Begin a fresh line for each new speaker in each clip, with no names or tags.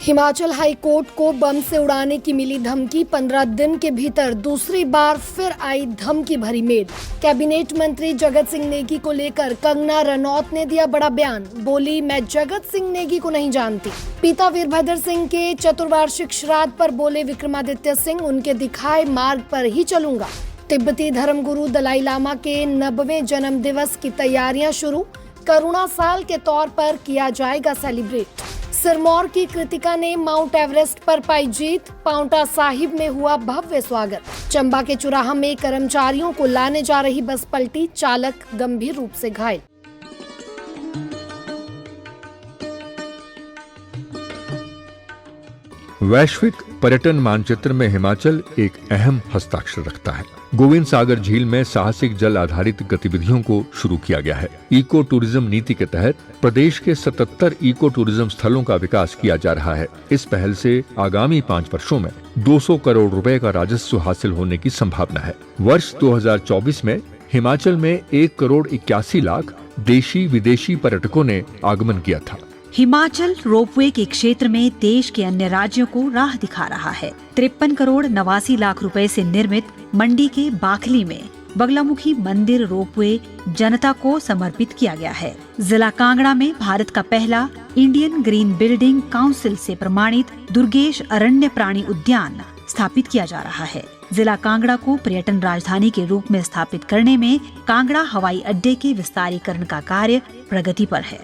Himachal high court को बम से उड़ाने की मिली धमकी। 15 दिन के भीतर दूसरी बार फिर आई धमकी भरी मेल। कैबिनेट मंत्री जगत सिंह नेगी को लेकर कंगना रनौत ने दिया बड़ा बयान। बोली, मैं जगत सिंह नेगी को नहीं जानती। पिता वीरभद्र सिंह के चतुर्वार्षिक श्राद्ध पर बोले विक्रमादित्य सिंह, उनके दिखाए मार्ग पर ही चलूंगा। तिब्बती धर्मगुरु दलाई लामा के 90वें जन्म दिवस की तैयारियां शुरू। करुणा साल के तौर पर किया जाएगा सेलिब्रेट। सिरमौर की कृतिका ने माउंट एवरेस्ट पर पाई जीत। पांवटा साहिब में हुआ भव्य स्वागत। चंबा के चुराहा में कर्मचारियों को लाने जा रही बस पलटी, चालक गंभीर रूप से घायल।
वैश्विक पर्यटन मानचित्र में हिमाचल एक अहम हस्ताक्षर रखता है। गोविंद सागर झील में साहसिक जल आधारित गतिविधियों को शुरू किया गया है। इको टूरिज्म नीति के तहत प्रदेश के 77 इको टूरिज्म स्थलों का विकास किया जा रहा है। इस पहल से आगामी 5 वर्षों में 200 करोड़ रुपए का राजस्व हासिल होने की संभावना है। वर्ष 2024 में हिमाचल में 1 करोड़ 81 लाख देशी विदेशी पर्यटकों ने आगमन किया था।
हिमाचल रोपवे के क्षेत्र में देश के अन्य राज्यों को राह दिखा रहा है। 53 करोड़ 89 लाख रुपए से निर्मित मंडी के बाखली में बगलामुखी मंदिर रोपवे जनता को समर्पित किया गया है। जिला कांगड़ा में भारत का पहला इंडियन ग्रीन बिल्डिंग काउंसिल से प्रमाणित दुर्गेश अरण्य प्राणी उद्यान स्थापित किया जा रहा है। जिला कांगड़ा को पर्यटन राजधानी के रूप में स्थापित करने में कांगड़ा हवाई अड्डे के विस्तारीकरण का कार्य प्रगति पर है।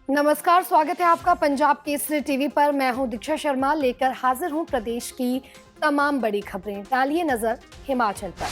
नमस्कार, स्वागत है आपका पंजाब केसरी टीवी पर। मैं हूं दीक्षा शर्मा, लेकर हाजिर हूं प्रदेश की तमाम बड़ी खबरें। डालिए नजर हिमाचल पर।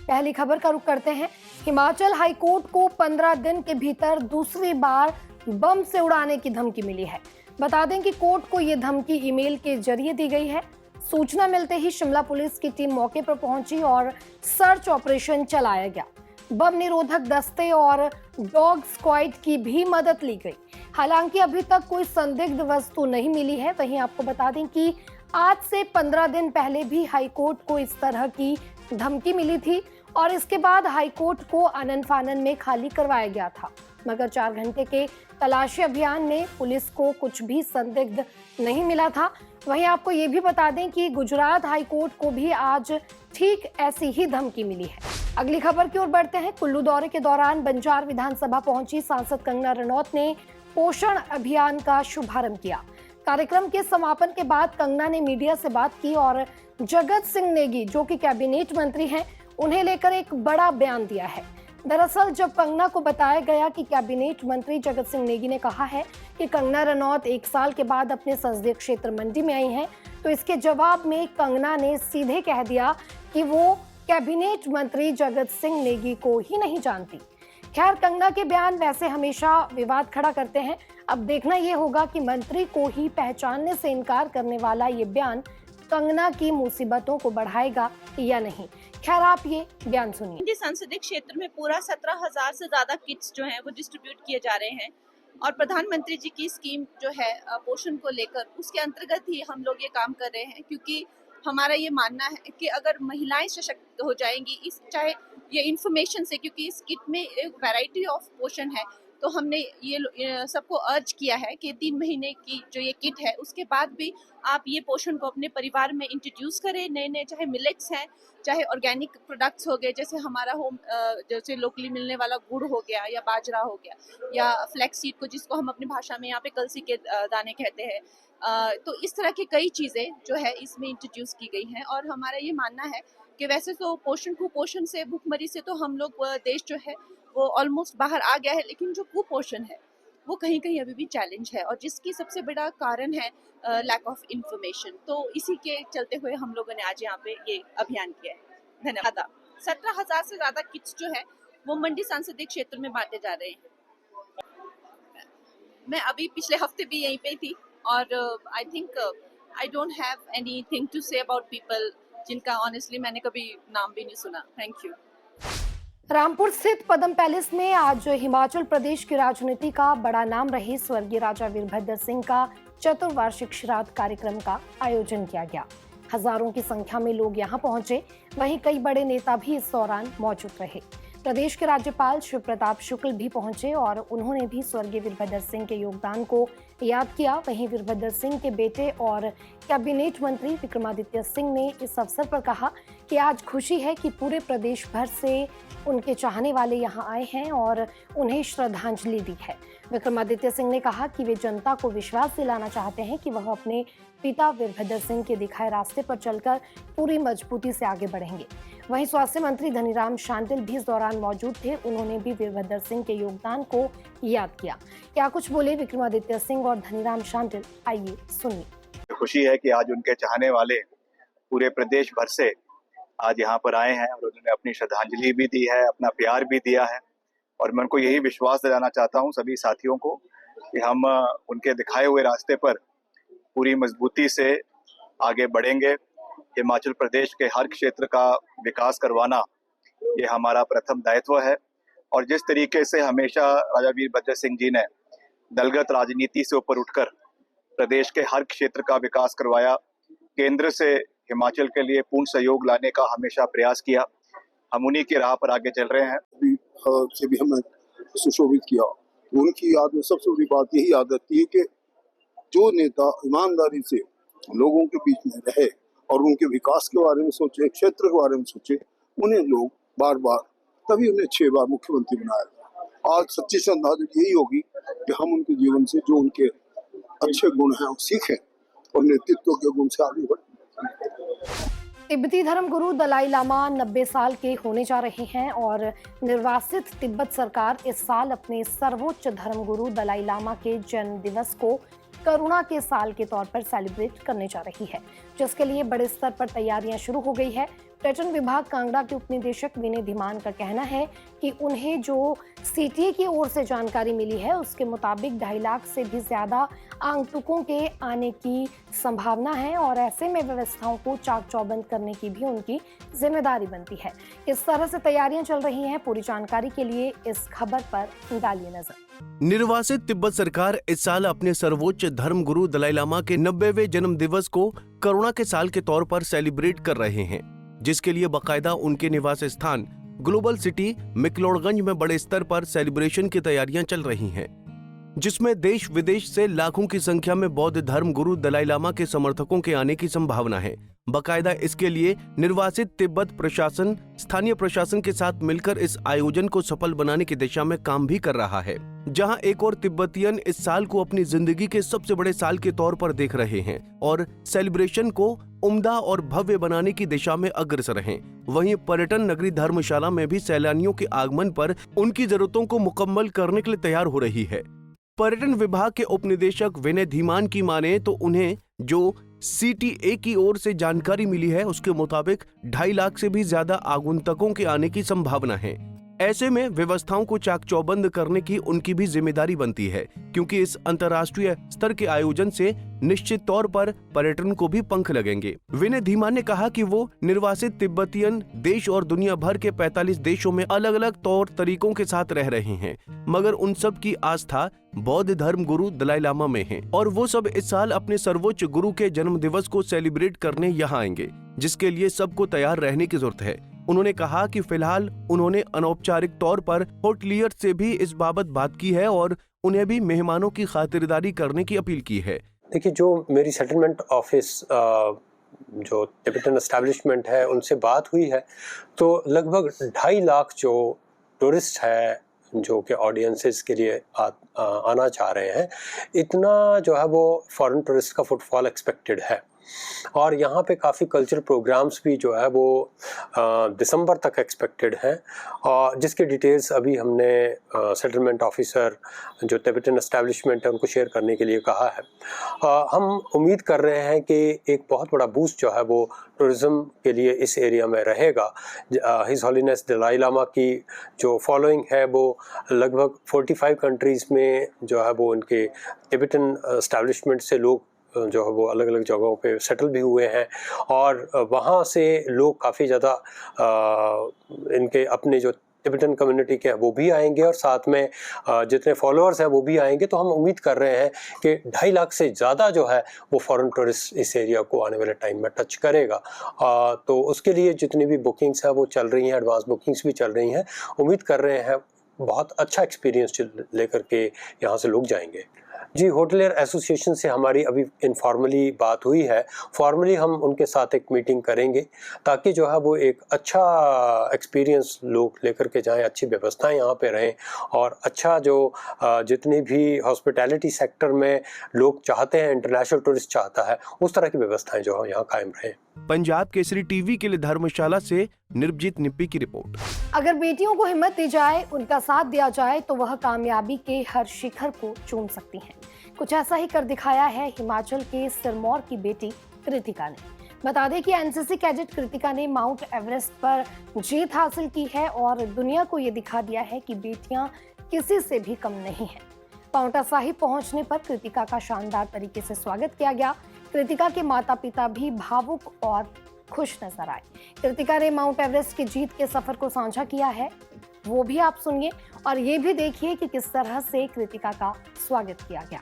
पहली खबर का रुख करते हैं। हिमाचल हाई कोर्ट को 15 दिन के भीतर दूसरी बार बम से उड़ाने की धमकी मिली है। बता दें कि कोर्ट को यह धमकी ईमेल के जरिए दी गई है। सूचना मिलते ही शिमला पुलिस की टीम मौके पर पहुंची और सर्च ऑपरेशन चलाया गया। बम निरोधक दस्ते और डॉग स्क्वाड की भी मदद ली गई। हालांकि अभी तक कोई संदिग्ध वस्तु नहीं मिली है। वहीं आपको बता दें कि आज से 15 दिन पहले भी हाईकोर्ट को इस तरह की धमकी मिली थी और इसके बाद हाईकोर्ट को आनन फानन में खाली करवाया गया था। मगर 4 घंटे के तलाशी अभियान में पुलिस को कुछ भी संदिग्ध नहीं मिला था। वहीं आपको ये भी बता दें कि गुजरात हाई कोर्ट को भी आज ठीक ऐसी ही धमकी मिली है। अगली खबर की ओर बढ़ते हैं। कुल्लू दौरे के दौरान बंजार विधानसभा पहुंची सांसद कंगना रनौत ने पोषण अभियान का शुभारंभ किया। कार्यक्रम के समापन के बाद कंगना ने मीडिया से बात की और जगत सिंह नेगी, जो कि कैबिनेट मंत्री हैं, उन्हें लेकर एक बड़ा बयान दिया है। दरअसल जब कंगना को बताया गया कि कैबिनेट मंत्री जगत सिंह नेगी ने कहा है कि कंगना रनौत 1 साल के बाद अपने संसदीय क्षेत्र मंडी में आई हैं, तो इसके जवाब में कंगना ने सीधे कह दिया कि वो कैबिनेट मंत्री जगत सिंह नेगी को ही नहीं जानती। खैर, कंगना के बयान वैसे हमेशा विवाद खड़ा करते हैं। अब देखना ये होगा कि मंत्री को ही पहचानने से इनकार करने वाला ये बयान कंगना की मुसीबतों को बढ़ाएगा या नहीं। खैर, आप ये बयान सुनिए।
संसदीय क्षेत्र में पूरा 17,000 से ज्यादा किट्स जो हैं वो डिस्ट्रीब्यूट किए जा रहे हैं और प्रधानमंत्री जी की स्कीम जो है पोषण को लेकर, उसके अंतर्गत ही हम लोग ये काम कर रहे हैं। क्योंकि हमारा ये मानना है कि अगर महिलाएं सशक्त हो जाएंगी, इस चाहे ये इंफॉर्मेशन से, क्योंकि इस किट में एक वैरायटी ऑफ पोषण है, तो हमने ये सबको अर्ज किया है कि 3 महीने की जो ये किट है उसके बाद भी आप ये पोषण को अपने परिवार में इंट्रोड्यूस करें। नए नए चाहे मिलेट्स हैं, चाहे ऑर्गेनिक प्रोडक्ट्स हो गए, जैसे हमारा जैसे लोकली मिलने वाला गुड़ हो गया या बाजरा हो गया या फ्लैक्स सीड को, जिसको हम अपनी भाषा में यहाँ पे कलसी के दाने कहते हैं। तो इस तरह की कई चीज़ें जो है इसमें इंट्रोड्यूस की गई हैं और हमारा ये मानना है कि वैसे तो कुपोषण से, भूखमरी से तो हम लोग देश जो है वो ऑलमोस्ट बाहर आ गया है, लेकिन जो कुपोषण है वो कहीं कहीं अभी भी चैलेंज है और जिसकी सबसे बड़ा कारण है लैक ऑफ इंफॉर्मेशन। तो इसी के चलते हुए हम लोगों ने आज यहाँ पे ये अभियान किया है। धन्यवाद। 17,000 से ज्यादा किट्स जो है वो मंडी संसदीय क्षेत्र में बांटे जा रहे हैं। मैं अभी पिछले हफ्ते भी यहीं पे थी और I think I don't have anything to say about people जिनका ऑनेस्टली मैंने कभी नाम भी नहीं सुना। Thank you.
रामपुर स्थित पद्म पैलेस में आज हिमाचल प्रदेश की राजनीति का बड़ा नाम रहे स्वर्गीय राजा वीरभद्र सिंह का चतुर्वार्षिक श्राद्ध कार्यक्रम का आयोजन किया गया। हजारों की संख्या में लोग यहां पहुंचे। वहीं कई बड़े नेता भी इस दौरान मौजूद रहे। प्रदेश के राज्यपाल शिव प्रताप शुक्ल भी पहुंचे और उन्होंने भी स्वर्गीय वीरभद्र सिंह के योगदान को याद किया। वहीं वीरभद्र सिंह के बेटे और कैबिनेट मंत्री विक्रमादित्य सिंह ने इस अवसर पर कहा कि आज खुशी है कि पूरे प्रदेश भर से उनके चाहने वाले यहां आए हैं और उन्हें श्रद्धांजलि दी है। विक्रमादित्य सिंह ने कहा कि वे जनता को विश्वास दिलाना चाहते हैं कि वह अपने पिता वीरभद्र सिंह के दिखाए रास्ते पर चलकर पूरी मजबूती से आगे बढ़ेंगे। वहीं स्वास्थ्य मंत्री धनीराम शांडिल भी इस दौरान मौजूद थे। उन्होंने भी वीरभद्र सिंह के योगदान को याद किया। क्या कुछ बोले विक्रमादित्य सिंह और धनीराम शांडिल, आइए सुनिए।
खुशी है कि आज उनके चाहने वाले पूरे प्रदेश भर से आज यहाँ पर आए हैं और उन्होंने अपनी श्रद्धांजलि भी दी है, अपना प्यार भी दिया है। और मैं उनको यही विश्वास दिलाना चाहता हूँ सभी साथियों को कि हम उनके दिखाए हुए रास्ते पर पूरी मजबूती से आगे बढ़ेंगे। हिमाचल प्रदेश के हर क्षेत्र का विकास करवाना ये हमारा प्रथम दायित्व है। और जिस तरीके से हमेशा राजा वीरभद्र सिंह जी ने दलगत राजनीति से ऊपर उठकर प्रदेश के हर क्षेत्र का विकास करवाया, केंद्र से हिमाचल के लिए पूर्ण सहयोग लाने का हमेशा प्रयास किया, हम उन्हीं की राह पर आगे चल रहे हैं।
से भी हमें सुशोभित किया। उनकी याद में सबसे बड़ी बात यही याद आती है कि जो नेता ईमानदारी से लोगों के बीच में रहे और उनके विकास के बारे में सोचे, क्षेत्र के बारे में सोचे, उन्हें लोग बार बार, तभी उन्हें 6 बार मुख्यमंत्री बनाया। आज सच्ची श्रद्धांजलि यही होगी कि हम उनके जीवन से जो उनके अच्छे गुण हैं वो सीखें और नेतृत्व के गुण से आगे बढ़ें।
तिब्बती धर्मगुरु दलाई लामा 90 साल के होने जा रहे हैं और निर्वासित तिब्बत सरकार इस साल अपने सर्वोच्च धर्मगुरु दलाई लामा के जन्म दिवस को करुणा के साल के तौर पर सेलिब्रेट करने जा रही है, जिसके लिए बड़े स्तर पर तैयारियां शुरू हो गई है। पर्यटन विभाग कांगड़ा के उपनिदेशक विनय धीमान का कहना है कि उन्हें जो सीटीए की ओर से जानकारी मिली है उसके मुताबिक 2.5 लाख से भी ज्यादा आगंतुकों के आने की संभावना है और ऐसे में व्यवस्थाओं को चाक चौबंद करने की भी उनकी जिम्मेदारी बनती है। किस तरह से तैयारियां चल रही हैं, पूरी जानकारी के लिए इस खबर पर डालिए नजर।
निर्वासित तिब्बत सरकार इस साल अपने सर्वोच्च धर्म गुरु दलाई लामा के 90वें जन्म दिवस को करुणा के साल के तौर पर सेलिब्रेट कर रहे हैं, जिसके लिए बाकायदा उनके निवास स्थान ग्लोबल सिटी मैक्लोडगंज में बड़े स्तर पर सेलिब्रेशन की तैयारियां चल रही हैं, जिसमें देश विदेश से लाखों की संख्या में बौद्ध धर्म गुरु दलाई लामा के समर्थकों के आने की संभावना है। बाकायदा इसके लिए निर्वासित तिब्बत प्रशासन स्थानीय प्रशासन के साथ मिलकर इस आयोजन को सफल बनाने की दिशा में काम भी कर रहा है, जहां एक और तिब्बतियन इस साल को अपनी जिंदगी के सबसे बड़े साल के तौर पर देख रहे हैं और सेलिब्रेशन को उम्दा और भव्य बनाने की दिशा में अग्रसर हैं। वहीं पर्यटन नगरी धर्मशाला में भी सैलानियों के आगमन पर उनकी जरूरतों को मुकम्मल करने के लिए तैयार हो रही है। पर्यटन विभाग के उपनिदेशक विनय धीमान की माने तो उन्हें जो सीटीए की ओर से जानकारी मिली है उसके मुताबिक 2.5 लाख से भी ज्यादा आगंतुकों के आने की संभावना है। ऐसे में व्यवस्थाओं को चाक चौबंद करने की उनकी भी जिम्मेदारी बनती है, क्योंकि इस अंतर्राष्ट्रीय स्तर के आयोजन से निश्चित तौर पर पर्यटन को भी पंख लगेंगे। विनय धीमान ने कहा कि वो निर्वासित तिब्बतियन देश और दुनिया भर के 45 देशों में अलग अलग तौर तरीकों के साथ रह रहे हैं, मगर उन सब की आस्था बौद्ध धर्म गुरु दलाई लामा में है और वो सब इस साल अपने सर्वोच्च गुरु के जन्म दिवस को सेलिब्रेट करने यहाँ आएंगे, जिसके लिए सबको तैयार रहने की जरूरत है। उन्होंने कहा कि फिलहाल उन्होंने अनौपचारिक तौर पर होटलियर से भी इस बाबत बात की है और उन्हें भी मेहमानों की खातिरदारी करने की अपील की है।
देखिए, जो मेरी सेटलमेंट ऑफिस जो टिबेटन एस्टैब्लिशमेंट है उनसे बात हुई है, तो लगभग 2.5 लाख जो टूरिस्ट है जो कि ऑडियंसेस के लिए आना चाह रहे हैं, इतना जो है वो फॉरेन टूरिस्ट का फुटफॉल एक्सपेक्टेड है। और यहाँ पे काफ़ी कल्चरल प्रोग्राम्स भी जो है वो दिसंबर तक एक्सपेक्टेड हैं, और जिसके डिटेल्स अभी हमने सेटलमेंट ऑफिसर जो टिबेटन एस्टैब्लिशमेंट है उनको शेयर करने के लिए कहा है। हम उम्मीद कर रहे हैं कि एक बहुत बड़ा बूस्ट जो है वो टूरिज़्म के लिए इस एरिया में रहेगा। हिज हॉलीनेस दलाई लामा की जो फॉलोइंग है वो लगभग 45 कंट्रीज़ में जो है वो उनके टिबेटन एस्टैब्लिशमेंट से लोग जो है वो अलग अलग जगहों पे सेटल भी हुए हैं, और वहाँ से लोग काफ़ी ज़्यादा इनके अपने जो टिबेटन कम्युनिटी के हैं वो भी आएंगे और साथ में जितने फॉलोअर्स हैं वो भी आएंगे। तो हम उम्मीद कर रहे हैं कि 2.5 लाख से ज़्यादा जो है वो फॉरेन टूरिस्ट इस एरिया को आने वाले टाइम में टच करेगा। तो उसके लिए जितनी भी बुकिंग्स हैं वो चल रही हैं, एडवांस बुकिंग्स भी चल रही हैं। उम्मीद कर रहे हैं बहुत अच्छा एक्सपीरियंस लेकर के यहाँ से लोग जाएंगे। जी, होटलियर एसोसिएशन से हमारी अभी इनफॉर्मली बात हुई है, फॉर्मली हम उनके साथ एक मीटिंग करेंगे ताकि जो है वो एक अच्छा एक्सपीरियंस लोग लेकर के जाएं, अच्छी व्यवस्थाएं यहाँ पे रहें और अच्छा जो जितनी भी हॉस्पिटैलिटी सेक्टर में लोग चाहते हैं, इंटरनेशनल टूरिस्ट चाहता है, उस तरह की व्यवस्थाएं जो है यहाँ कायम रहें।
पंजाब केसरी टीवी के लिए धर्मशाला से निर्भजीत निप्पी की रिपोर्ट।
अगर बेटियों को हिम्मत दी जाए, उनका साथ दिया जाए तो वह कामयाबी के हर शिखर को चूम सकती हैं। कुछ ऐसा ही कर दिखाया है हिमाचल के सिरमौर की बेटी कृतिका ने। बता दें कि एनसीसी कैडेट कृतिका ने माउंट एवरेस्ट पर जीत हासिल की है और दुनिया को ये दिखा दिया है कि बेटियां किसी से भी कम नहीं हैं। पांवटा साहिब पहुंचने पर कृतिका का शानदार तरीके से स्वागत किया गया। कृतिका के माता पिता भी भावुक और खुश नजर आए। कृतिका ने माउंट एवरेस्ट की जीत के सफर को साझा किया है, वो भी आप सुनिए और ये भी देखिए कि किस तरह से कृतिका का स्वागत किया गया।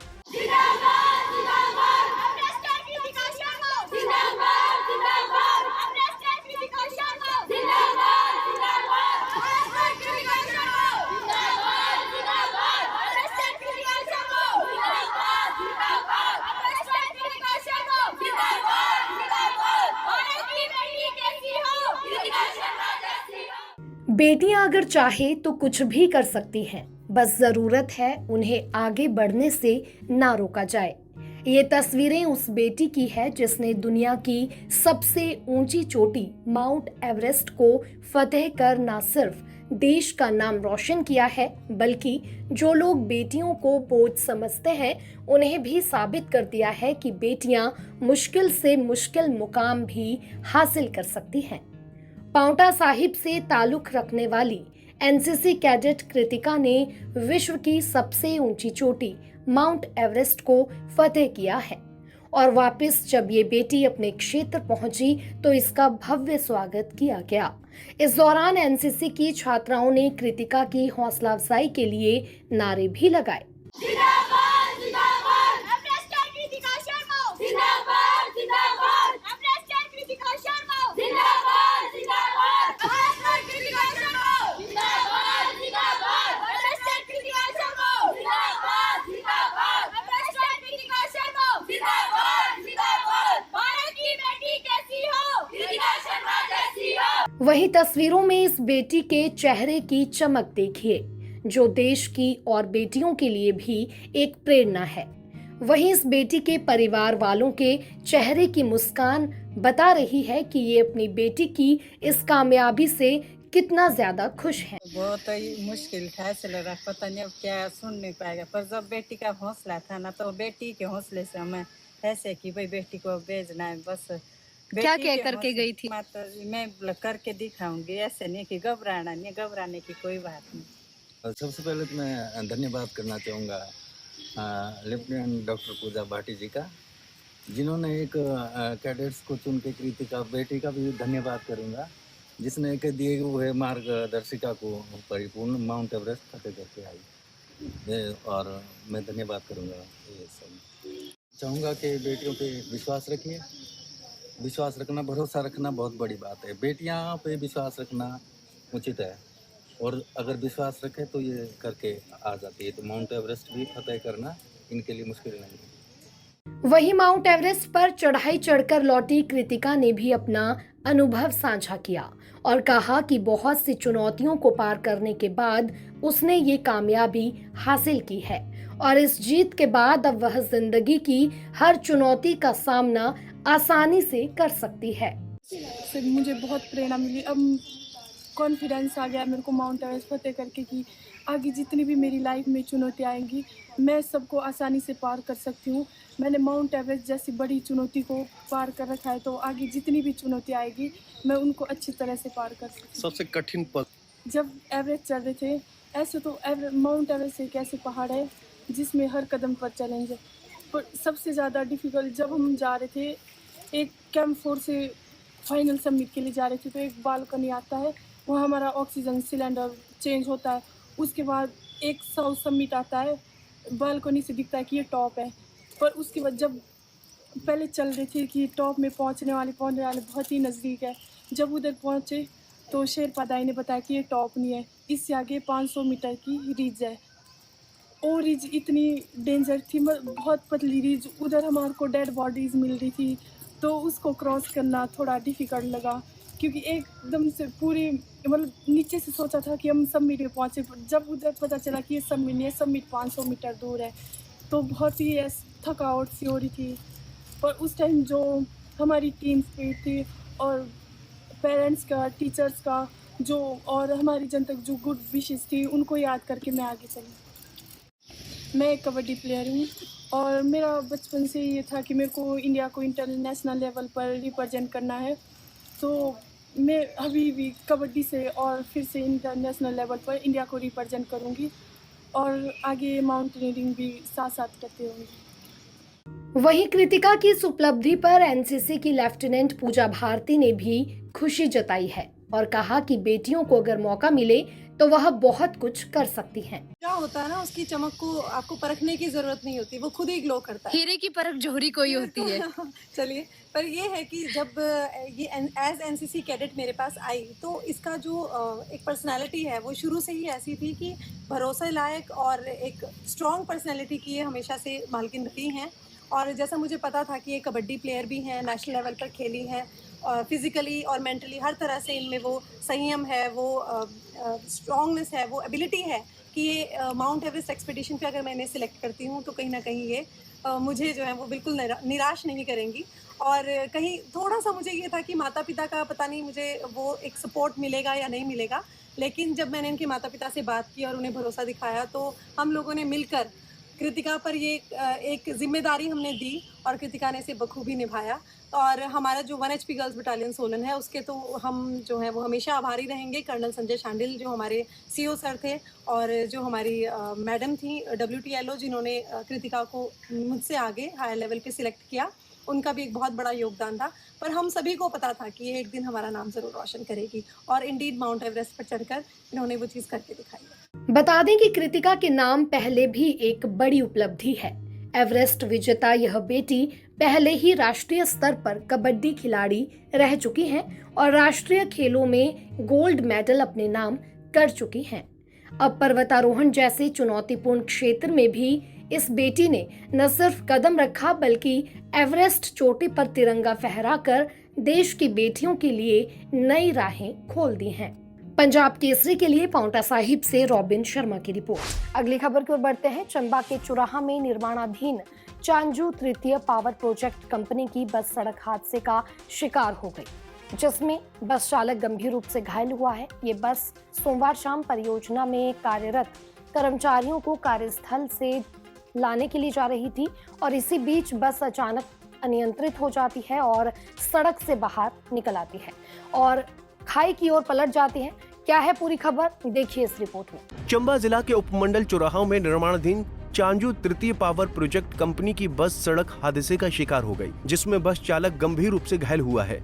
बेटियां अगर चाहे तो कुछ भी कर सकती हैं, बस जरूरत है उन्हें आगे बढ़ने से ना रोका जाए। ये तस्वीरें उस बेटी की है जिसने दुनिया की सबसे ऊंची चोटी माउंट एवरेस्ट को फतेह कर न सिर्फ देश का नाम रोशन किया है, बल्कि जो लोग बेटियों को बोझ समझते हैं उन्हें भी साबित कर दिया है कि बेटियां मुश्किल से मुश्किल मुकाम भी हासिल कर सकती हैं। पांवटा साहिब से ताल्लुक रखने वाली एनसीसी कैडेट कृतिका ने विश्व की सबसे ऊंची चोटी माउंट एवरेस्ट को फतेह किया है और वापस जब ये बेटी अपने क्षेत्र पहुंची तो इसका भव्य स्वागत किया गया। इस दौरान एनसीसी की छात्राओं ने कृतिका की हौसला अफजाई के लिए नारे भी लगाए। वहीं तस्वीरों में इस बेटी के चेहरे की चमक देखिए, जो देश की और बेटियों के लिए भी एक प्रेरणा है। वहीं इस बेटी के परिवार वालों के चेहरे की मुस्कान बता रही है कि ये अपनी बेटी की इस कामयाबी से कितना ज्यादा खुश हैं।
बहुत ही मुश्किल फैसला रहा, पता नहीं अब क्या सुन नहीं पाएगा, पर जब बेटी का हौसला था ना तो बेटी के हौसले से हमें ऐसे कि भाई बेटी को भेजना है। बस
क्या क्या करके गई थी?
माता जी मैं करके दिखाऊंगी, ऐसे नहीं कि घबराना नहीं, घबराने की कोई बात नहीं।
सबसे पहले तो मैं धन्यवाद करना चाहूँगा लेफ्टिनेंट डॉक्टर पूजा भाटी जी का, जिन्होंने एक कैडेट्स को चुन के कृतिका बेटी का भी धन्यवाद करूँगा, जिसने एक दिए हुए मार्गदर्शिका को परिपूर्ण माउंट एवरेस्ट फतेह करके आई, और मैं धन्यवाद करूँगा। ये सब चाहूँगा कि बेटियों पे विश्वास रखिए, विश्वास रखना, भरोसा रखना बहुत बड़ी बात है। बेटियां पे विश्वास रखना उचित है और अगर विश्वास रखे तो ये करके आ जाती है। तो माउंट एवरेस्ट भी फतेह करना इनके लिए मुश्किल नहीं है।
वहीं माउंट एवरेस्ट पर चढ़ाई चढ़कर लौटी कृतिका ने भी अपना अनुभव साझा किया और कहा कि बहुत सी चुनौतियों को पार करने के बाद उसने ये कामयाबी हासिल की है और इस जीत के बाद अब वह जिंदगी की हर चुनौती का सामना आसानी से कर सकती है।
मुझे बहुत प्रेरणा मिली, अब कॉन्फिडेंस आ गया मेरे को माउंट एवरेस्ट फतेह करके कि आगे जितनी भी मेरी लाइफ में चुनौती आएंगी मैं सबको आसानी से पार कर सकती हूँ। मैंने माउंट एवरेस्ट जैसी बड़ी चुनौती को पार कर रखा है, तो आगे जितनी भी चुनौती आएगी मैं उनको अच्छी तरह से पार कर सकती हूँ।
सबसे कठिन पल
जब एवरेस्ट चल रहे थे, ऐसे तो माउंट एवरेस्ट एक ऐसे पहाड़ है जिसमें हर कदम पर चैलेंज है, पर सबसे ज़्यादा डिफ़िकल्ट जब हम जा रहे थे, एक कैंप 4 से फाइनल समिट के लिए जा रहे थे, तो एक बालकनी आता है, वहाँ हमारा ऑक्सीजन सिलेंडर चेंज होता है। उसके बाद एक 100 सबमिट आता है, बालकनी से दिखता है कि ये टॉप है, पर उसके बाद जब पहले चल रही थी कि टॉप में पहुँचने वाले बहुत ही नज़दीक है। जब उधर पहुँचे तो शेरपा दाई ने बताया कि ये टॉप नहीं है, इससे आगे 500 मीटर की रिज है। और रिज इतनी डेंजर थी, बहुत पतली रिज, उधर हमारे को डेड बॉडीज़ मिल रही थी, तो उसको क्रॉस करना थोड़ा डिफ़िकल्ट लगा, क्योंकि एकदम से पूरी मतलब नीचे से सोचा था कि हम सबमिट में पहुँचे, जब उधर पता चला कि ये सबमिट नहीं है, सबमिट 500 मीटर दूर है, तो बहुत ही थकावट सी हो रही थी। पर उस टाइम जो हमारी टीम स्पिरिट थी और पेरेंट्स का, टीचर्स का जो और हमारी जनता जो गुड विशेस थी, उनको याद करके मैं आगे चली। मैं एक कबड्डी प्लेयर हूँ और मेरा बचपन से ये था कि मेरे को इंडिया को इंटरनेशनल लेवल पर रिप्रेजेंट करना है, तो मैं अभी भी कबड्डी से और फिर से इंटरनेशनल लेवल पर इंडिया को रिप्रेजेंट करूँगी और आगे माउंटेनियरिंग भी साथ साथ करती रहूँगी।
वहीं कृतिका की इस उपलब्धि पर एनसीसी की लेफ्टिनेंट पूजा भारती ने भी खुशी जताई है और कहा कि बेटियों को अगर मौका मिले तो वह बहुत कुछ कर सकती हैं।
क्या होता है ना, उसकी चमक को आपको परखने की जरूरत नहीं होती, वो खुद ही ग्लो करता है।
हीरे की परख जोहरी कोई होती है।
चलिए, पर ये है कि जब ये एज एनसीसी कैडेट मेरे पास आई तो इसका जो एक पर्सनालिटी है वो शुरू से ही ऐसी थी कि भरोसे लायक और एक स्ट्रॉन्ग पर्सनालिटी की ये हमेशा से मालकिन रही हैं। और जैसा मुझे पता था कि ये कबड्डी प्लेयर भी हैं, नेशनल लेवल पर खेली हैं, और फिज़िकली और मेंटली हर तरह से इनमें वो संयम है, वो स्ट्रॉन्गनेस है, वो एबिलिटी है कि ये माउंट एवरेस्ट एक्सपीडिशन पे अगर मैं इन्हें सिलेक्ट करती हूँ तो कहीं ना कहीं ये मुझे जो है वो बिल्कुल निराश नहीं करेंगी। और कहीं थोड़ा सा मुझे ये था कि माता पिता का पता नहीं मुझे वो एक सपोर्ट मिलेगा या नहीं मिलेगा, लेकिन जब मैंने इनके माता पिता से बात की और उन्हें भरोसा दिखाया तो हम लोगों ने मिलकर कृतिका पर ये एक जिम्मेदारी हमने दी और कृतिका ने इसे बखूबी निभाया। और हमारा जो 1 HP गर्ल्स बटालियन सोलन है उसके तो हम जो है वो हमेशा आभारी रहेंगे। कर्नल संजय शांडिल जो हमारे CO सर थे और जो हमारी मैडम थी WTLO जिन्होंने कृतिका को मुझसे आगे हायर लेवल पे सिलेक्ट किया, उनका भी एक बहुत बड़ा योगदान था। पर हम सभी को पता था कि ये एक दिन हमारा नाम ज़रूर रोशन करेगी और इंडीड माउंट एवरेस्ट पर चढ़कर इन्होंने वो चीज़ करके दिखाई है।
बता दें कि कृतिका के नाम पहले भी एक बड़ी उपलब्धि है। एवरेस्ट विजेता यह बेटी पहले ही राष्ट्रीय स्तर पर कबड्डी खिलाड़ी रह चुकी हैं और राष्ट्रीय खेलों में गोल्ड मेडल अपने नाम कर चुकी हैं। अब पर्वतारोहण जैसे चुनौतीपूर्ण क्षेत्र में भी इस बेटी ने न सिर्फ कदम रखा बल्कि एवरेस्ट चोटी पर तिरंगा फहराकर देश की बेटियों के लिए नई राहें खोल दी हैं। पंजाब केसरी के लिए पांवटा साहिब से रॉबिन शर्मा की रिपोर्ट। अगली खबर की ओर बढ़ते हैं। चंबा के चुराहा में निर्माणाधीन चांजू तृतीय पावर प्रोजेक्ट कंपनी की बस सड़क हादसे का शिकार हो गई, जिसमें बस चालक गंभीर रूप से घायल हुआ है। ये बस सोमवार शाम परियोजना में कार्यरत कर्मचारियों को कार्यस्थल से लाने के लिए जा रही थी और इसी बीच बस अचानक अनियंत्रित हो जाती है और सड़क से बाहर निकल आती है और खाई की ओर पलट जाती है। क्या है पूरी खबर, देखिए इस रिपोर्ट में।
चंबा जिला के उपमंडल चौराहा में निर्माणाधीन चांजू तृतीय पावर प्रोजेक्ट कंपनी की बस सड़क हादसे का शिकार हो गई, जिसमें बस चालक गंभीर रूप से घायल हुआ है।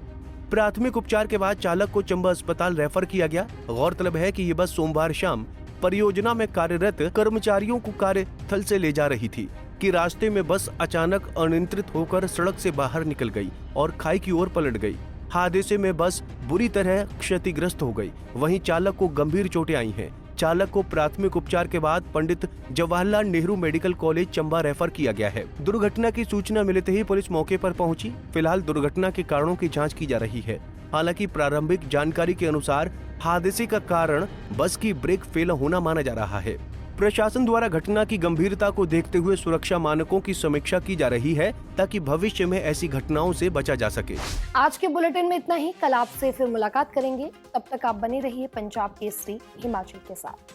प्राथमिक उपचार के बाद चालक को चंबा अस्पताल रेफर किया गया। गौरतलब है कि ये बस सोमवार शाम परियोजना में कार्यरत कर्मचारियों को कार्यस्थल से ले जा रही थी कि रास्ते में बस अचानक अनियंत्रित होकर सड़क से बाहर निकल गई और खाई की ओर पलट गई। हादसे में बस बुरी तरह क्षतिग्रस्त हो गई। वहीं चालक को गंभीर चोटें आई हैं। चालक को प्राथमिक उपचार के बाद Pandit Jawaharlal Nehru medical college Chamba refer किया गया है। दुर्घटना की सूचना मिलते ही पुलिस मौके पर पहुंची। फिलहाल दुर्घटना के कारणों की जांच की जा रही है। हालांकि प्रारंभिक जानकारी के अनुसार हादसे का कारण बस की ब्रेक फेल होना माना जा रहा है। प्रशासन द्वारा घटना की गंभीरता को देखते हुए सुरक्षा मानकों की समीक्षा की जा रही है ताकि भविष्य में ऐसी घटनाओं से बचा जा सके।
आज के बुलेटिन में इतना ही। कल आपसे फिर मुलाकात करेंगे, तब तक आप बने रहिए पंजाब केसरी हिमाचल के साथ।